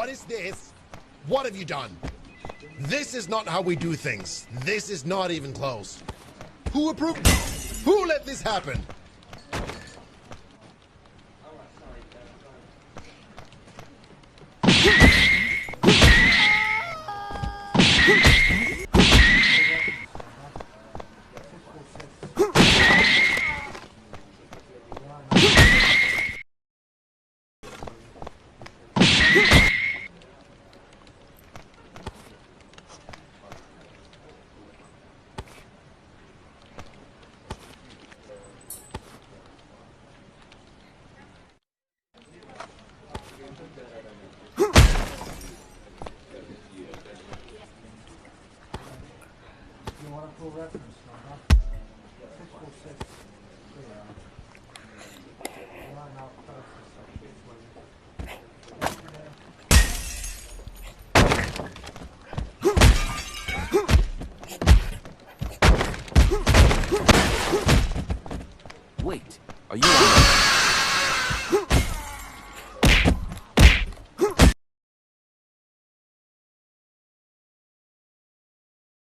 What is this? What have you done? This is not how we do things. This is not even close. Who approved? Who let this happen? Wait, are you on?